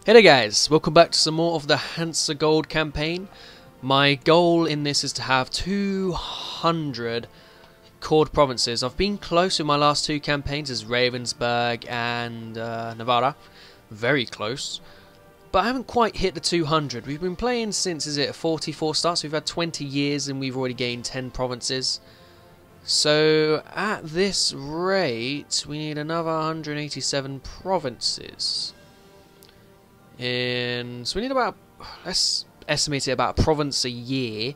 Hey there guys, welcome back to some more of the Hansa Gold campaign. My goal in this is to have 200 cord provinces. I've been close with my last two campaigns as Ravensburg and Nevada. Very close. But I haven't quite hit the 200. We've been playing since, is it 44 starts? We've had 20 years and we've already gained 10 provinces. So at this rate, we need another 187 provinces. So we need about, let's estimate it, about a province a year,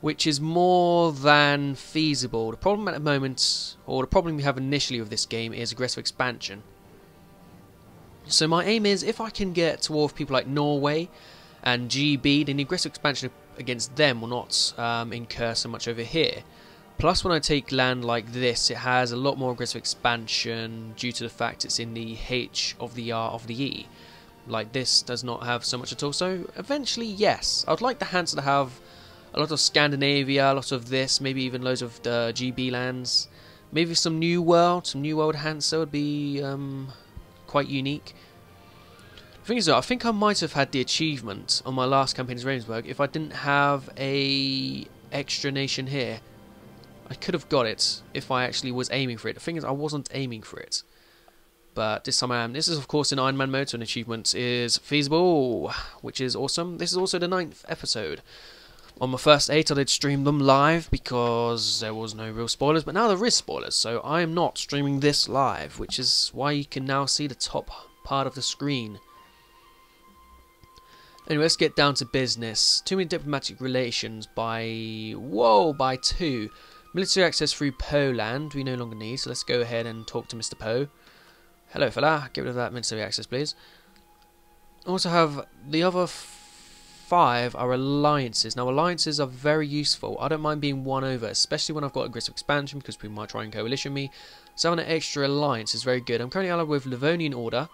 which is more than feasible. The problem at the moment, or the problem we have initially with this game, is aggressive expansion. So my aim is, if I can get towards people like Norway and GB, then the aggressive expansion against them will not incur so much over here. Plus, when I take land like this, it has a lot more aggressive expansion due to the fact it's in the H of the R of the E. Like this does not have so much at all. So eventually, yes, I'd like the Hansa to have a lot of Scandinavia, a lot of this, maybe even loads of the GB lands, maybe some New World Hansa would be quite unique. The thing is, though, I think I might have had the achievement on my last campaign as Ravensburg if I didn't have a extra nation here. I could have got it if I actually was aiming for it. The thing is, I wasn't aiming for it. But this time I am. This is of course in Iron Man mode, so an achievement is feasible, which is awesome. This is also the 9th episode. On my first 8 I did stream them live because there was no real spoilers, but now there is spoilers, so I am not streaming this live, which is why you can now see the top part of the screen. Anyway, let's get down to business. Too many diplomatic relations by 2. Military access through Poland we no longer need, so let's go ahead and talk to Mr. Poe. Hello fella, get rid of that military access please. Also have the other 5 are alliances. Now alliances are very useful. I don't mind being won over, especially when I've got aggressive expansion because people might try and coalition me. So having an extra alliance is very good. I'm currently allied with Livonian Order,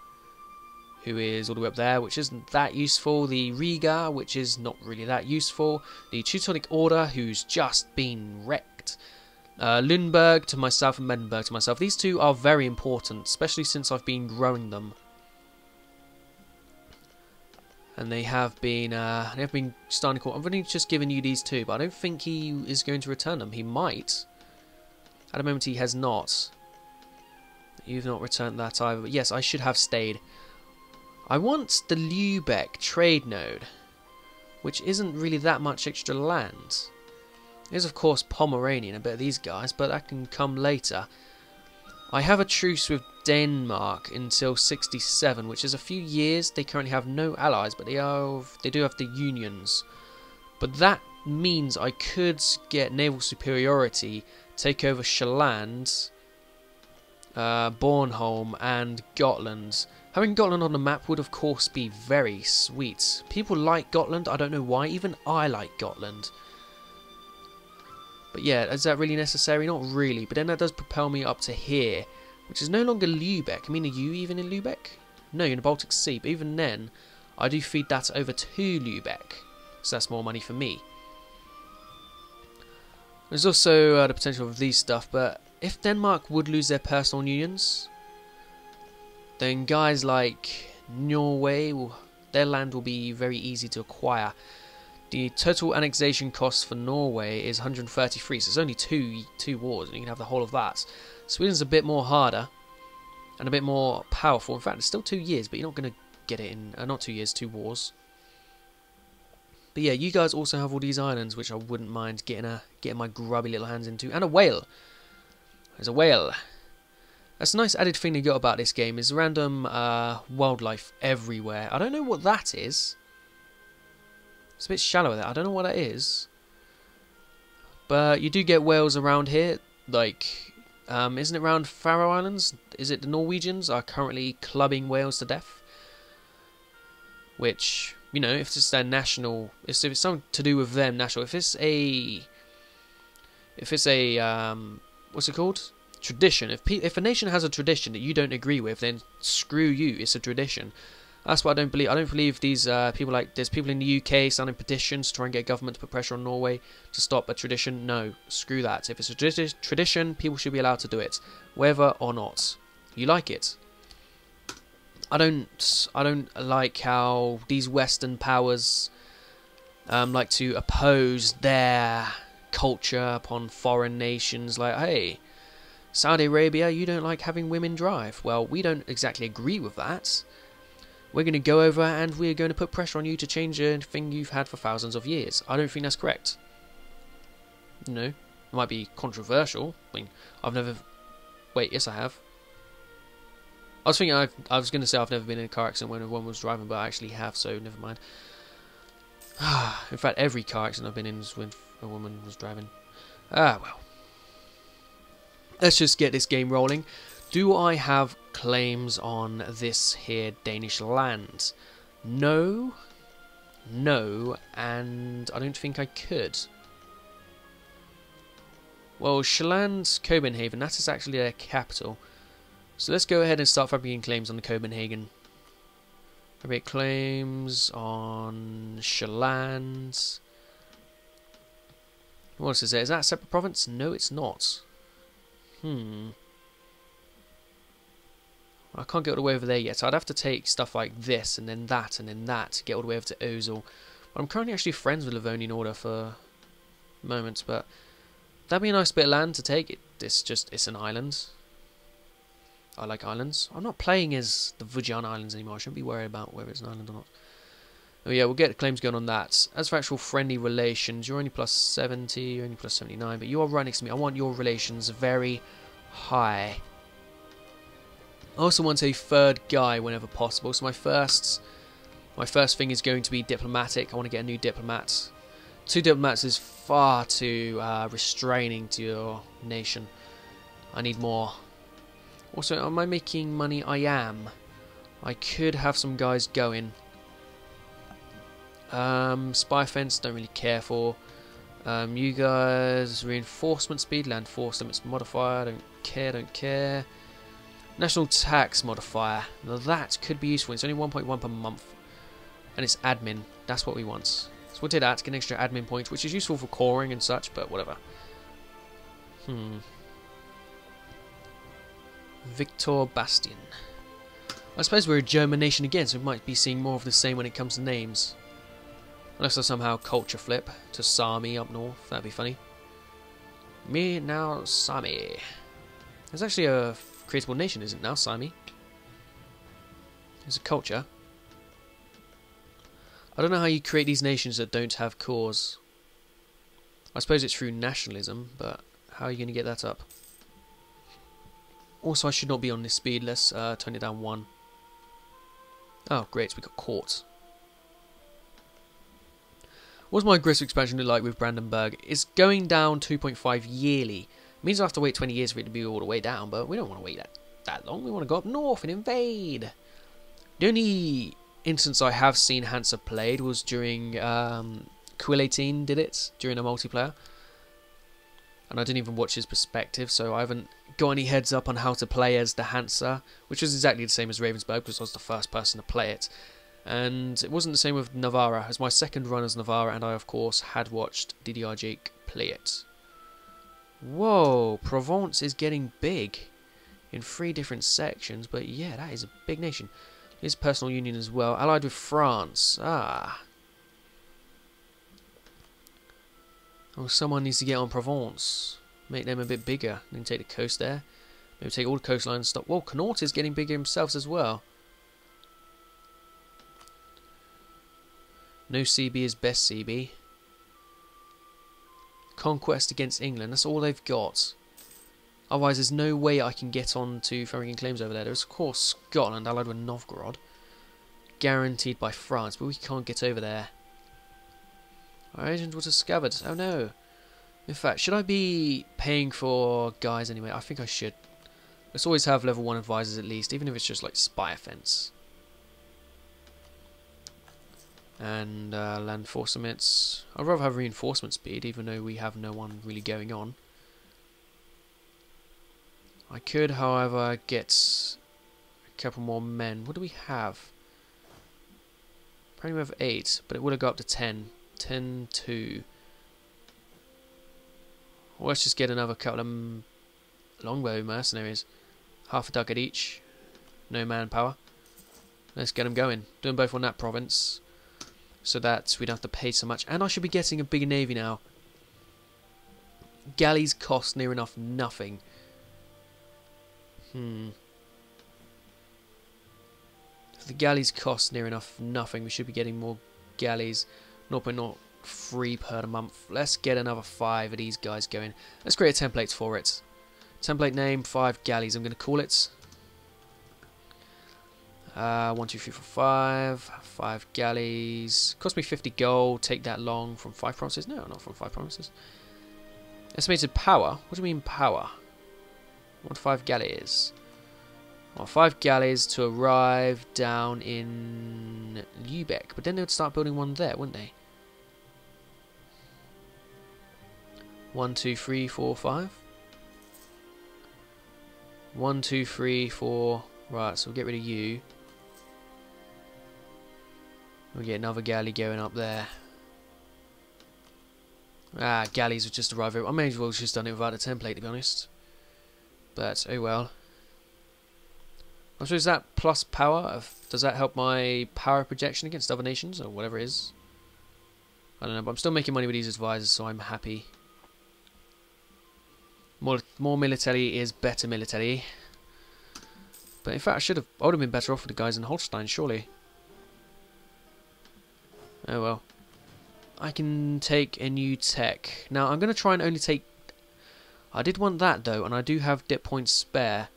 who is all the way up there, which isn't that useful. The Riga, which is not really that useful. The Teutonic Order, who's just been wrecked. Lundberg to myself and Medenberg to myself. These two are very important, especially since I've been growing them. And they have been starting to call. I've only just given you these two, but I don't think he is going to return them. He might. At the moment he has not. You've not returned that either, but yes, I should have stayed. I want the Lubeck trade node, which isn't really that much extra land. There's of course Pomeranian, a bit of these guys, but that can come later. I have a truce with Denmark until 67, which is a few years. They currently have no allies, but they do have the unions. But that means I could get naval superiority, take over Sjælland, Bornholm and Gotland. Having Gotland on the map would of course be very sweet. People like Gotland, I don't know why, even I like Gotland. But yeah, is that really necessary? Not really, but then that does propel me up to here, which is no longer Lubeck. I mean, are you even in Lubeck? No, you're in the Baltic Sea, but even then, I do feed that over to Lubeck, so that's more money for me. There's also the potential of these stuff, but if Denmark would lose their personal unions, then guys like Norway, their land will be very easy to acquire. The total annexation cost for Norway is 133, so it's only two wars, and you can have the whole of that. Sweden's a bit more harder, and a bit more powerful. In fact, it's still 2 years, but you're not going to get it in, not 2 years, 2 wars. But yeah, you guys also have all these islands, which I wouldn't mind getting my grubby little hands into. And a whale. There's a whale. That's a nice added thing they got about this game, is random wildlife everywhere. I don't know what that is. It's a bit shallow there. I don't know what that is. But you do get whales around here. Like, isn't it around Faroe Islands? Is it the Norwegians are currently clubbing whales to death? Which, you know, if it's their national, if it's something to do with them national, if it's a what's it called? Tradition. If a nation has a tradition that you don't agree with, then screw you. It's a tradition. That's what I don't believe. I don't believe these people there's people in the UK signing petitions to try and get government to put pressure on Norway to stop a tradition. No, screw that. If it's a tradition, people should be allowed to do it, whether or not you like it. I don't like how these Western powers like to oppose their culture upon foreign nations. Like, hey, Saudi Arabia, you don't like having women drive. Well, we don't exactly agree with that. We're going to go over and we're going to put pressure on you to change a thing you've had for thousands of years. I don't think that's correct. You know, it might be controversial. I mean, I've never... Wait, yes I have. I was thinking I was going to say I've never been in a car accident when a woman was driving, but I actually have, so never mind. In fact, every car accident I've been in was when a woman was driving. Ah, well. Let's just get this game rolling. Do I have claims on this here Danish land? No. No, and I don't think I could. Well, Sjælland, Copenhagen, that is actually their capital. So let's go ahead and start fabricating claims on the Copenhagen. Fabricate claims on Sjælland. What else is there? Is that a separate province? No, it's not. I can't get all the way over there yet. So I'd have to take stuff like this, and then that, to get all the way over to Ozil. But I'm currently actually friends with Livonian Order for moments, but that'd be a nice bit of land to take. It's an island. I like islands. I'm not playing as the Vujan Islands anymore. I shouldn't be worried about whether it's an island or not. Oh yeah, we'll get the claims going on that. As for actual friendly relations, you're only plus 70, you're only plus 79, but you are right next to me. I want your relations very high. I also want a third guy whenever possible. So my first thing is going to be diplomatic. I want to get a new diplomat. 2 diplomats is far too restraining to your nation. I need more. Also, am I making money? I am. I could have some guys going. Spy fence, don't really care for. You guys, reinforcement speed, land force limits modifier, don't care. National tax modifier, now that could be useful. It's only 1.1 per month. And it's admin, that's what we want. So we'll do that, get an extra admin point, which is useful for coring and such, but whatever. Victor Bastion. I suppose we're a German nation again, so we might be seeing more of the same when it comes to names. Unless I somehow culture flip to Sami up north, that'd be funny. Me now Sami. There's actually a creatable nation, isn't it now, Sami? There's a culture. I don't know how you create these nations that don't have cores. I suppose it's through nationalism, but how are you going to get that up? Also, I should not be on this speed. Let's turn it down 1. Oh, great. So we got court. What's my aggressive expansion look like with Brandenburg? It's going down 2.5 yearly. It means I have to wait 20 years for it to be all the way down, but we don't want to wait that long. We want to go up north and invade. The only instance I have seen Hansa played was during Quill 18 did it, during a multiplayer. And I didn't even watch his perspective, so I haven't got any heads up on how to play as the Hansa, which was exactly the same as Ravensburg, because I was the first person to play it. And it wasn't the same with Navarra. It was my second run as Navarra, and I, of course, had watched DDR Jake play it. Whoa, Provence is getting big in 3 different sections, but yeah, that is a big nation. Here's personal union as well, allied with France. Ah. Oh, someone needs to get on Provence. Make them a bit bigger. Then take the coast there. Maybe take all the coastline and stop. Whoa, Connaught is getting bigger himself as well. No CB is best CB. Conquest against England. That's all they've got. Otherwise, there's no way I can get on to Farrington claims over there. There's, of course, Scotland allied with Novgorod. Guaranteed by France, but we can't get over there. Our agent was discovered. Oh no. In fact, should I be paying for guys anyway? I think I should. Let's always have level 1 advisors at least, even if it's just like spy offense. And land force limits. I'd rather have reinforcement speed, even though we have no one really going on. I could, however, get a couple more men. What do we have? Apparently we have 8, but it would have got up to 10. 10, 2. Well, let's just get another couple of longbow mercenaries. Half a ducat each. No manpower. Let's get them going. Do them both on that province, so that we don't have to pay so much. And I should be getting a bigger navy now. Galleys cost near enough nothing. If the galleys cost near enough nothing, we should be getting more galleys. 0.03 per month. Let's get another 5 of these guys going. Let's create a template for it. Template name, 5 galleys. I'm going to call it. 1, 2, 3, 4, 5. 5 galleys. Cost me 50 gold. Take that long from 5 provinces. No, not from 5 provinces. Estimated power. What do you mean power? What 5 galleys? Well, 5 galleys to arrive down in Lubeck. But then they would start building one there, wouldn't they? 1, 2, 3, 4, 5. 1, 2, 3, 4. Right, so we'll get rid of you. We'll get another galley going up there. Ah, galleys would just arrive. I may as well have just done it without a template, to be honest. But, oh well. I'm sure, is that plus power? Does that help my power projection against other nations, or whatever it is? I don't know, but I'm still making money with these advisors, so I'm happy. More military is better military. But in fact, I would have been better off with the guys in Holstein, surely. Oh well. I can take a new tech. Now, I'm going to try and only take... I did want that, though, and I do have dip points spare.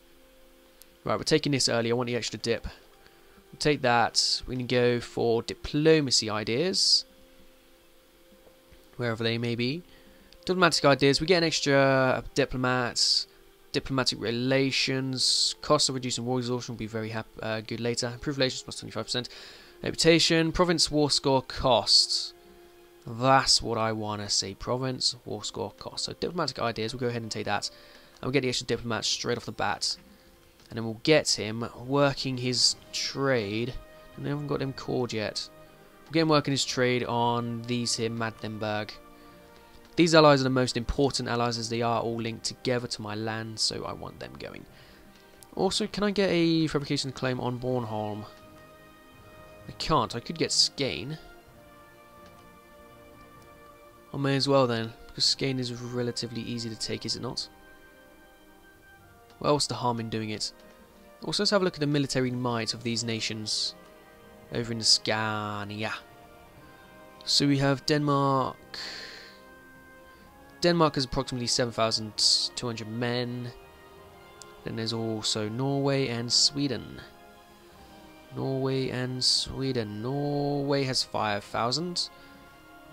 Right, we're taking this early. I want the extra dip. We'll take that. We can go for diplomacy ideas. Wherever they may be. Diplomatic ideas. We get an extra diplomats. Diplomatic relations. Cost of reducing war exhaustion will be very good later. Improved relations plus 25%. Reputation. Province war score costs. That's what I want to see. Province war score cost. So diplomatic ideas. We'll go ahead and take that. And we'll get the extra diplomats straight off the bat. And then we'll get him working his trade. And we haven't got him called yet. We'll get him working his trade on these here, Magdeburg. These allies are the most important allies, as they are all linked together to my land, so I want them going. Also, can I get a fabrication claim on Bornholm? I can't. I could get Skane. I may as well then, because Skane is relatively easy to take, is it not? Well, what's the harm in doing it? Also, let's have a look at the military might of these nations over in Scania. So we have Denmark. Denmark has approximately 7,200 men. Then there's also Norway and Sweden. Norway and Sweden. Norway has 5,000.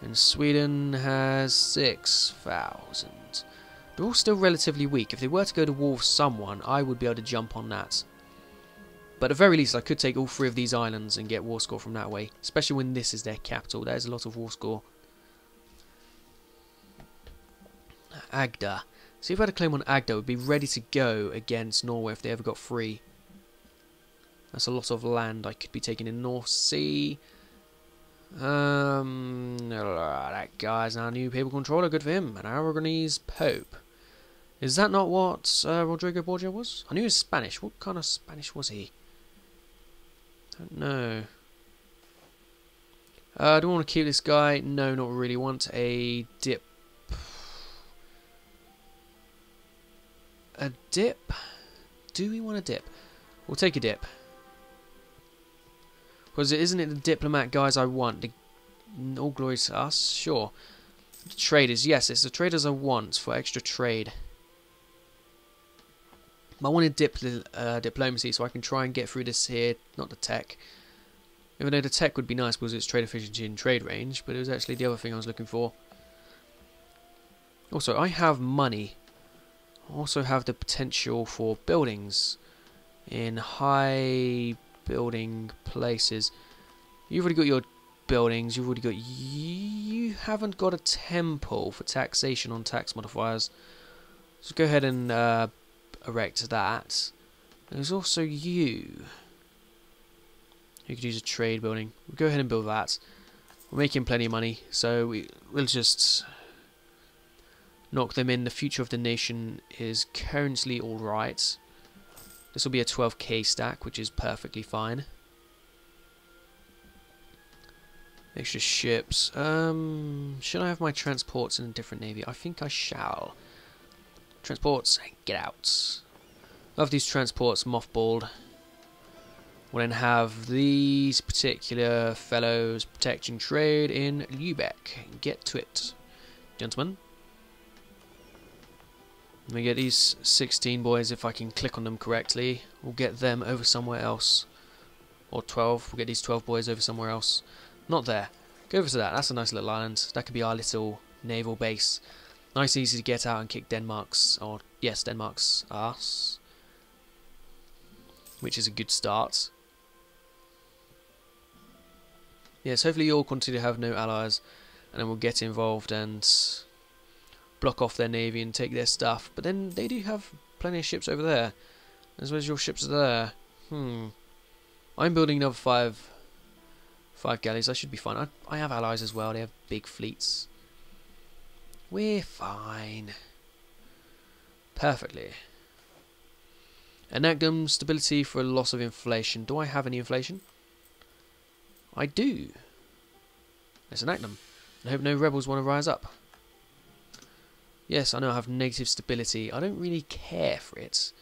And Sweden has 6,000. They're all still relatively weak. If they were to go to war with someone, I would be able to jump on that. But at the very least, I could take all 3 of these islands and get war score from that way. Especially when this is their capital. There's a lot of war score. Agda. See, if I had a claim on Agda, we'd be ready to go against Norway if they ever got free. That's a lot of land I could be taking in North Sea. That guy's our new papal controller. Good for him. An Aragonese Pope. Is that not what Rodrigo Borgia was? I knew he was Spanish. What kind of Spanish was he? Don't know. Do I want to keep this guy? No, not really. Want a dip. A dip? Do we want a dip? We'll take a dip. Because isn't it the diplomat guys I want? All glory to us? Sure. The traders, yes, it's the traders I want for extra trade. I wanted diplomacy so I can try and get through this here, not the tech. Even though the tech would be nice because it's trade efficiency and trade range, but it was actually the other thing I was looking for. Also, I have money. I also have the potential for buildings in high building places. You've already got your buildings, you've already got... You haven't got a temple for taxation on tax modifiers. So go ahead and erect that. There's also you. You could use a trade building. We'll go ahead and build that. We're making plenty of money, so we'll just knock them in. The future of the nation is currently alright. This will be a 12k stack, which is perfectly fine. Extra ships. Should I have my transports in a different navy? I think I shall. Transports, get out. I'll have these transports mothballed. We'll then have these particular fellows protecting trade in Lubeck. Get to it, gentlemen. Let me get these 16 boys, if I can click on them correctly. We'll get them over somewhere else. Or 12. We'll get these 12 boys over somewhere else. Not there. Go over to that. That's a nice little island. That could be our little naval base. Nice and easy to get out and kick Denmark's, or yes, Denmark's ass. Which is a good start. Yes, hopefully you'll continue to have no allies. And then we'll get involved and block off their navy and take their stuff. But then they do have plenty of ships over there. As well as your ships are there. I'm building another five galleys. I should be fine. I have allies as well. They have big fleets. We're fine. Perfectly. Enactum stability for a loss of inflation. Do I have any inflation? I do. Let's enact them. I hope no rebels want to rise up. Yes, I know I have negative stability. I don't really care for it.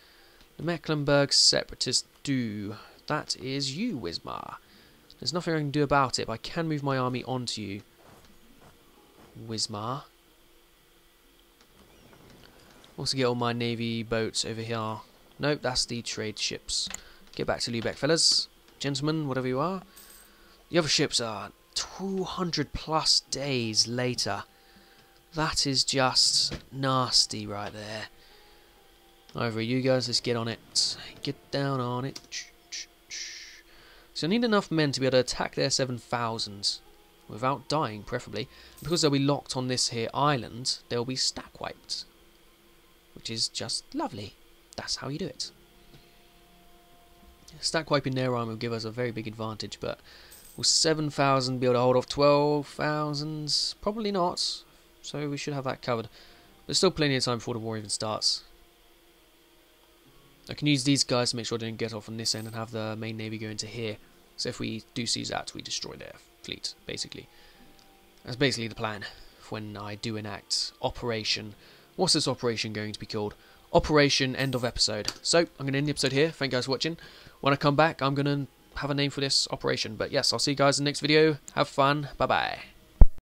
The Mecklenburg separatists do. That is you, Wismar. There's nothing I can do about it, but I can move my army onto you, Wismar. Also get all my navy boats over here. Nope, that's the trade ships. Get back to Lubeck, fellas. Gentlemen, whatever you are. The other ships are 200 plus days later. That is just nasty right there. Over you guys, let's get on it. Get down on it. So I need enough men to be able to attack their 7,000 without dying, preferably. Because they'll be locked on this here island, they'll be stack wiped. Which is just lovely. That's how you do it. Stack wiping their army will give us a very big advantage, but will 7,000 be able to hold off 12,000? Probably not. So we should have that covered. There's still plenty of time before the war even starts. I can use these guys to make sure they don't get off on this end and have the main navy go into here. So if we do seize that, we destroy their fleet, basically. That's basically the plan for when I do enact Operation. What's this operation going to be called? Operation End of Episode. So, I'm going to end the episode here. Thank you guys for watching. When I come back, I'm going to have a name for this operation. But yes, I'll see you guys in the next video. Have fun. Bye-bye.